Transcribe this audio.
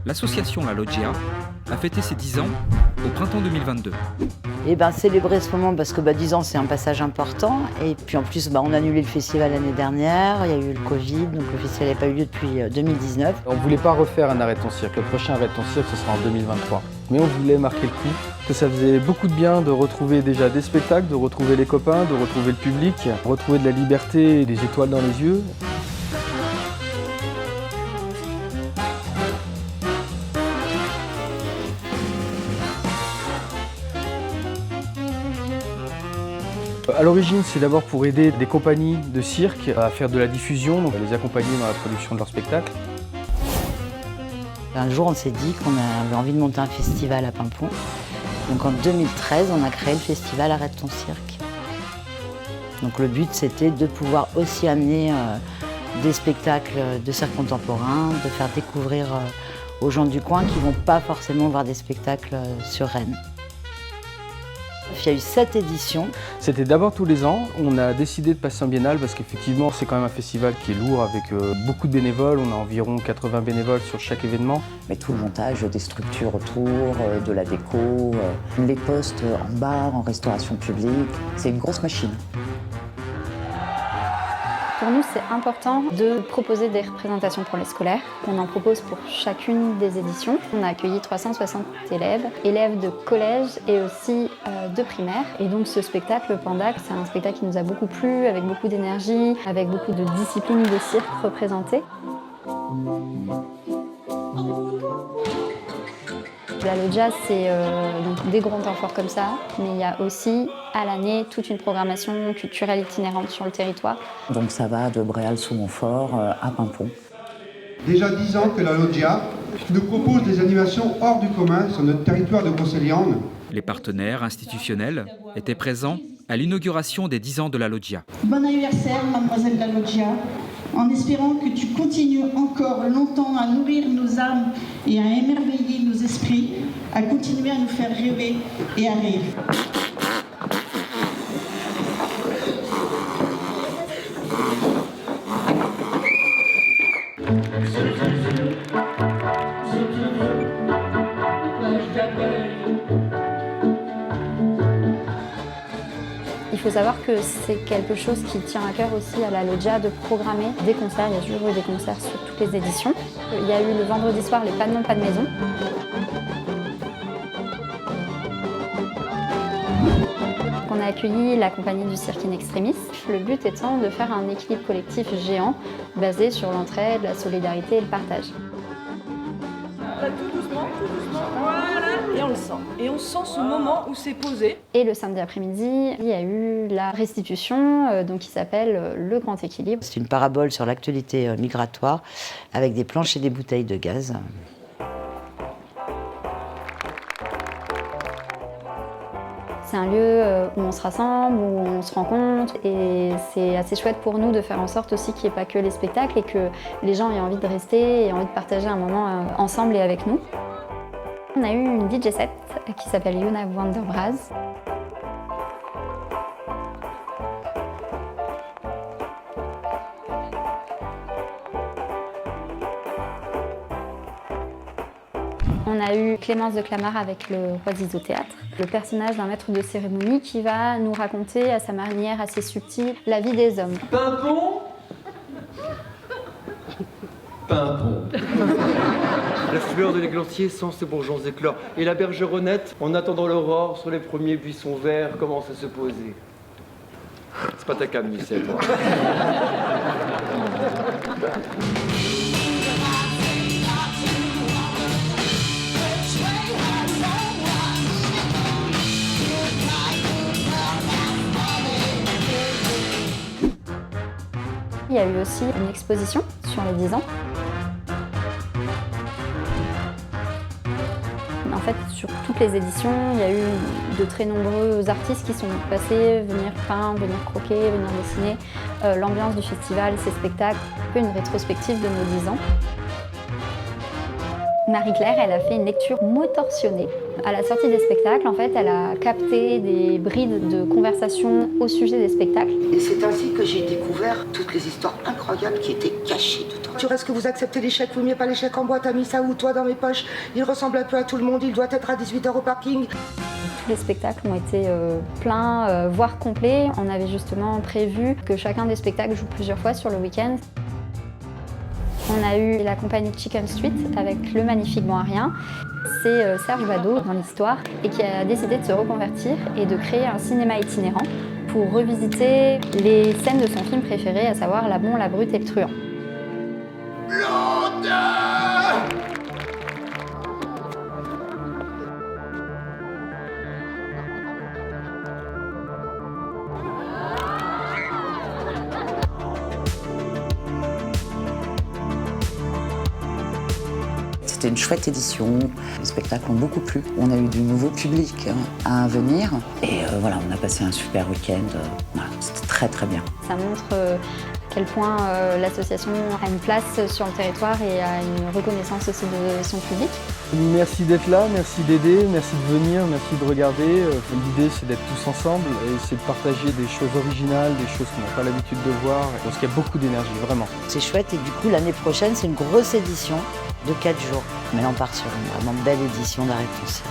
l'association La Loggia a fêté ses 10 ans au printemps 2022. Et célébrer ce moment parce que 10 ans c'est un passage important. Et puis en plus on a annulé le festival l'année dernière, il y a eu le Covid, donc le festival n'a pas eu lieu depuis 2019. On ne voulait pas refaire un Arrête ton cirque, le prochain Arrête ton cirque ce sera en 2023. Mais on voulait marquer le coup, que ça faisait beaucoup de bien de retrouver déjà des spectacles, de retrouver les copains, de retrouver le public, retrouver de la liberté et des étoiles dans les yeux. À l'origine, c'est d'abord pour aider des compagnies de cirque à faire de la diffusion, donc à les accompagner dans la production de leurs spectacles. Un jour, on s'est dit qu'on avait envie de monter un festival à Paimpont. Donc en 2013, on a créé le festival Arrête ton cirque. Donc le but, c'était de pouvoir aussi amener des spectacles de cirque contemporain, de faire découvrir aux gens du coin qui ne vont pas forcément voir des spectacles sur Rennes. Il y a eu 7 éditions. C'était d'abord tous les ans. On a décidé de passer en biennale parce qu'effectivement, c'est quand même un festival qui est lourd avec beaucoup de bénévoles. On a environ 80 bénévoles sur chaque événement. Mais tout le montage des structures autour, de la déco, les postes en bar, en restauration publique, c'est une grosse machine. Pour nous, c'est important de proposer des représentations pour les scolaires. On en propose pour chacune des éditions. On a accueilli 360 élèves de collège et aussi de primaire. Et donc ce spectacle, Panda, c'est un spectacle qui nous a beaucoup plu, avec beaucoup d'énergie, avec beaucoup de disciplines de cirque représentées. La Loggia, c'est donc des grands temps forts comme ça, mais il y a aussi à l'année toute une programmation culturelle itinérante sur le territoire. Donc ça va de Bréal-sous-Montfort à Paimpont. Déjà 10 ans que la Loggia nous propose des animations hors du commun sur notre territoire de Brocéliande. Les partenaires institutionnels étaient présents à l'inauguration des 10 ans de la Loggia. Bon anniversaire, mademoiselle la Loggia, en espérant que tu continues encore longtemps à nourrir nos âmes et à émerveiller nos esprits, à continuer à nous faire rêver et à rire. Il faut savoir que c'est quelque chose qui tient à cœur aussi à la Loggia de programmer des concerts. Il y a toujours eu des concerts sur toutes les éditions. Il y a eu le vendredi soir les Pas de nom, pas de maison. On a accueilli la compagnie du cirque In Extremis. Le but étant de faire un équilibre collectif géant basé sur l'entraide, la solidarité et le partage. Tout doucement, voilà, et on le sent. Et on sent ce moment où c'est posé. Et le samedi après-midi, il y a eu la restitution qui s'appelle Le Grand Équilibre. C'est une parabole sur l'actualité migratoire avec des planches et des bouteilles de gaz. C'est un lieu où on se rassemble, où on se rencontre et c'est assez chouette pour nous de faire en sorte aussi qu'il n'y ait pas que les spectacles et que les gens aient envie de rester et envie de partager un moment ensemble et avec nous. On a eu une DJ set qui s'appelle Yuna Wonderbraz. On a eu Clémence de Clamart avec le Roi Zizo Théâtre, le personnage d'un maître de cérémonie qui va nous raconter à sa manière assez subtile la vie des hommes. Paimpont. Paimpont. La fleur de l'églantier sent ses bourgeons éclore. Et la bergeronnette, en attendant l'aurore, sur les premiers buissons verts, commence à se poser. C'est pas ta cam, Michel, toi. Il y a eu aussi une exposition sur les 10 ans. En fait, sur toutes les éditions, il y a eu de très nombreux artistes qui sont passés, venir peindre, venir croquer, venir dessiner l'ambiance du festival, ses spectacles, un peu une rétrospective de nos 10 ans. Marie-Claire, elle a fait une lecture motorsionnée. À la sortie des spectacles, en fait, elle a capté des brides de conversation au sujet des spectacles. Et c'est ainsi que j'ai découvert toutes les histoires incroyables qui étaient cachées tout en. Est-ce que vous acceptez l'échec? Vous n'aimez pas l'échec en boîte? T'as mis ça où, toi, dans mes poches? Il ressemble un peu à tout le monde, il doit être à 18h au parking. Tous les spectacles ont été pleins, voire complets. On avait justement prévu que chacun des spectacles joue plusieurs fois sur le week-end. On a eu la compagnie Chicken Street avec Le Magnifique Bon à Rien. C'est Serge Badaud dans l'histoire et qui a décidé de se reconvertir et de créer un cinéma itinérant pour revisiter les scènes de son film préféré, à savoir La Bon, la Brute et le Truand. C'était une chouette édition, les spectacles ont beaucoup plu. On a eu du nouveau public à venir et voilà, on a passé un super week-end. Voilà, c'était très très bien. Ça montre à quel point l'association a une place sur le territoire et a une reconnaissance aussi de son public. Merci d'être là, merci d'aider, merci de venir, merci de regarder. L'idée c'est d'être tous ensemble et c'est de partager des choses originales, des choses qu'on n'a pas l'habitude de voir. Parce qu'il y a beaucoup d'énergie, vraiment. C'est chouette et du coup l'année prochaine c'est une grosse édition de 4 jours. Mais là on part sur une vraiment belle édition d'Arrêt ton cirque.